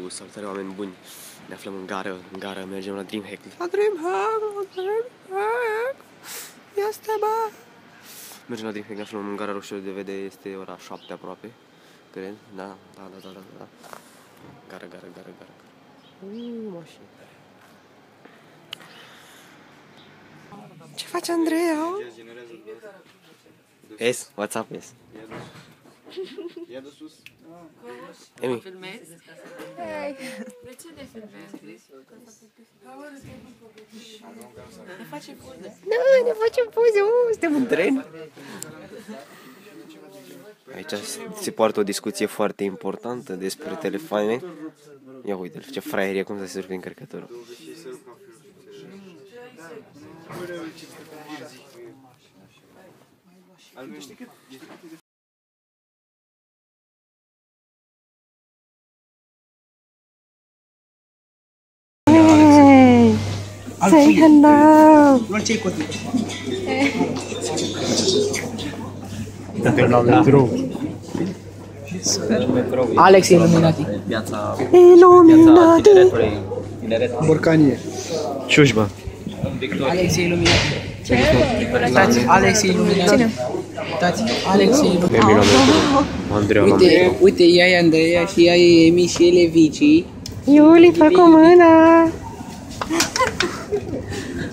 Salutare, oameni buni! Ne aflăm în gară, mergem la Dreamhack. La Dreamhack! Este, bă! Mergem la Dreamhack, ne aflăm în gara Roșu de vede, este ora 7 aproape. Cred? Da. Gara. Mașină. Ce faci, Andreea? Es, what's up, Es? Ia de sus. Emi. Filmezi? Hei. De ce ne filmezi? Ne facem poze. Da, ne facem poze, suntem în tren. Aici se poartă o discuție foarte importantă despre telefoane. Ia uite-l, ce fraier e, cum să se surpe încărcătorul. Say hello! Alex Illuminati. Illuminati! Borcanie. Ciușba. Alex Illuminati. Uitați, Alex Illuminati. Uitați, Alex Illuminati. Andreea, Uite, ea e Andreea și ea e Emi și el e Vici. Iuli, fă cu mâna!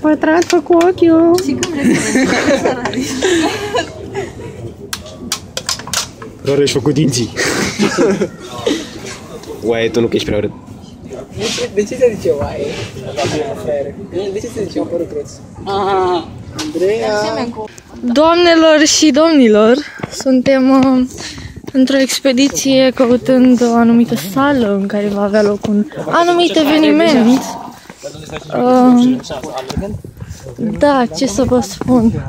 Pătrat, fă cu ochiul! Și cum vrei să ne Rareș, fă cu dinții. Oaie, tu nu că ești prea urât. De ce se zice oaie? De ce se zice părul creț? Andreea! Doamnelor și domnilor, suntem într-o expediție căutând o anumită sală în care va avea loc un anumit eveniment. Da, ce să vă spun?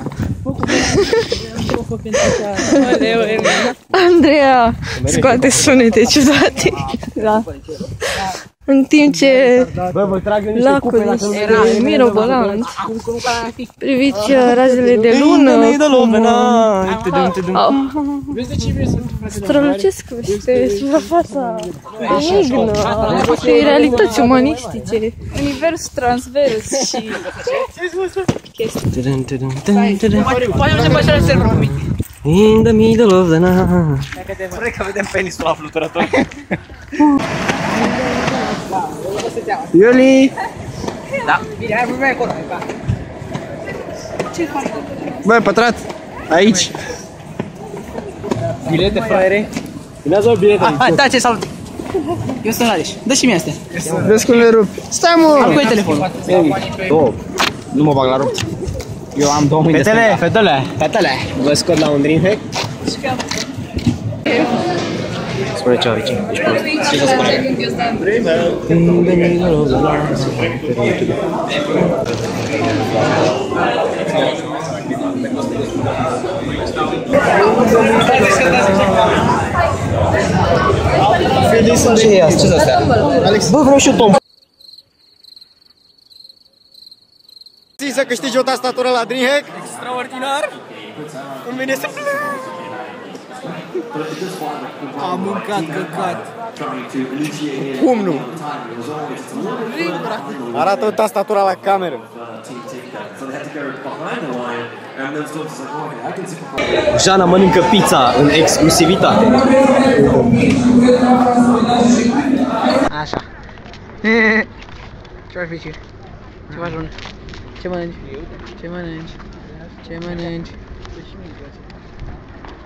Andreea scoate sunete ciudate. Da. În timp ce lacul este mirobolant. Priviți razele de lună strălucesc peste suprafața benignă a acestei realități umanistice. Univers transvers și chestii. In the middle of the night. Vrei că vedem penisul la fluturător? Iuli! Da. Bine, hai vorbeai acolo, hai, pa. Ce faci? Băi, Pătrat, aici. Bilete, fraiere? Vinează o bilete. Hai, da, ce salut! Eu sunt Aleș, dă și mie astea. Vezi cum le rup. Stai, mă! Al cui e telefonul? Două. Nu mă bag la rupt. Eu am 2 mâini de stânga. Fetele! Vă scot la un Dreamhack? Spune ce aici. Ești prost. Ce să spune? In the middle of the night. Ce e asta? Ce-s astea? Alex, bă, vreau și eu Tom. Ții să câștigi o tastatură la Dreamhack? Extraordinar! Îmi vine să plâng! Am mâncat căcat. Cum nu? Arată tastatura la cameră. Jana mănâncă pizza în exclusivitate. Așa. Ce-ar fi ce? Ce faci, Ron? Ce mănânci? Ce mănânci? Ce mănânci?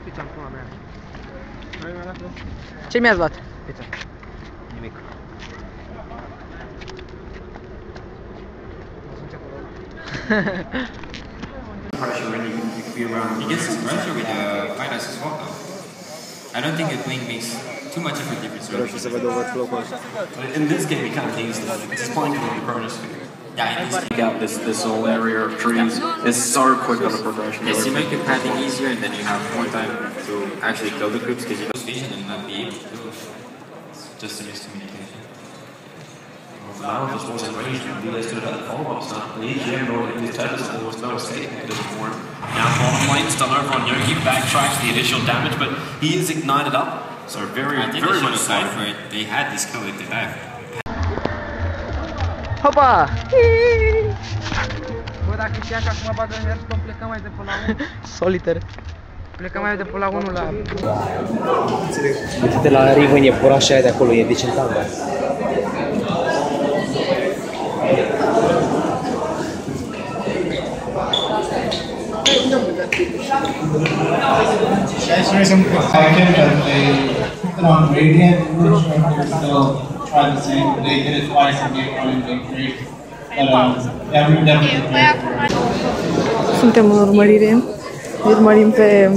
Pizza în pula mea. Ce mi-ați luat? Pizza. Nimic. Pressure when you could be around. He gets his pressure with fight as well though. I don't think a wing makes too much of a difference. Vreau să văd overclock-ul ăsta. In this game, he kind of needs the wing. It's point to the bonus figure. Yeah, in this game. Out this whole area of trees. It's so quick on the progression. Yes, you make your pathing easier, and then you have more time to actually kill the creeps because you lose vision and not be able to do it. It's just a miscommunication. Now this wasn't range and relays to that follow-up snap. The AGM or in this Tetris was no escape. It doesn't work. Now bottom lane, stun over on Yogi, backtracks the initial damage, but he is ignited up. So very, I think very they should much apply so. for it. They had this collective act. Hopa! Bă, dacă știa că acum bagă în iartă, plecăm mai de pe la 1. Solitaire. Plecăm mai de pe la 1 la... Uite-te la Riven, e orașul aia de acolo, e decentantă. I can that they put it on Radiant. I'm not sure if they're still trying the same. They did it twice in Game 1 and Game 3. But yeah, we definitely. Suntem în urmărire. Urmărim pe...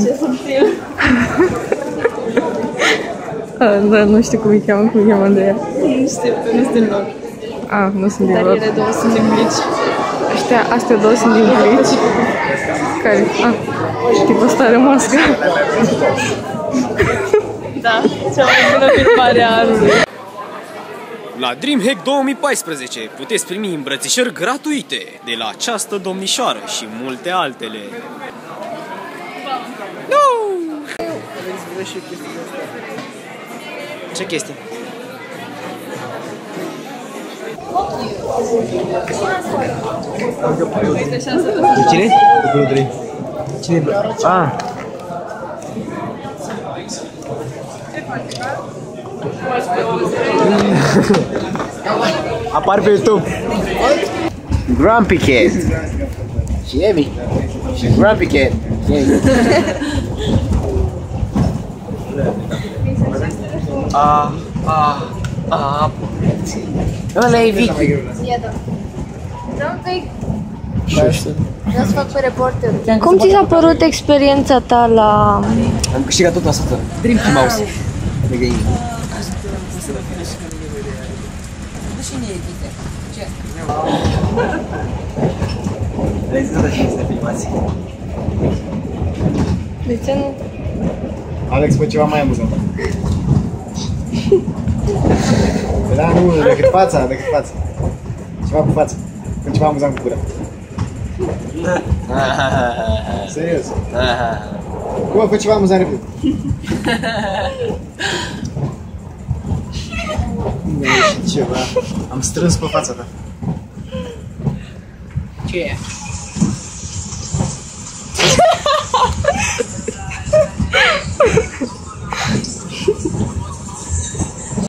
Da, nu știu cum îi cheamă Andreea. Nu știu, nu sunt din loc. Nu sunt din loc. Dar ele două sunt din Blici. Astea două sunt din Blici. Care? Tipul ăsta are mască. Da, cea mai bună filmare a anului. La DreamHack 2014 puteți primi îmbrățișări gratuite de la această domnișoară și multe altele. Ce chestie? Cine? Cine? Apar pe YouTube. Grumpy Cat. Și Emi. Și Grumpy Cat. Ăla e Vicky. Vreau să fac pe reporter. Cum ți s-a părut experiența ta la... Am câștigat tot asta. Dream Mouse. De gaming. De ce nu? Alex, fă ceva mai amuzant. Da, nu, decât fața. Ceva cu fața. Fă ceva amuzant cu gura. Serios. Cum, fă ceva amuzant repede. Nu e ieșit ceva. Am strâns pe fața ta. Ce e?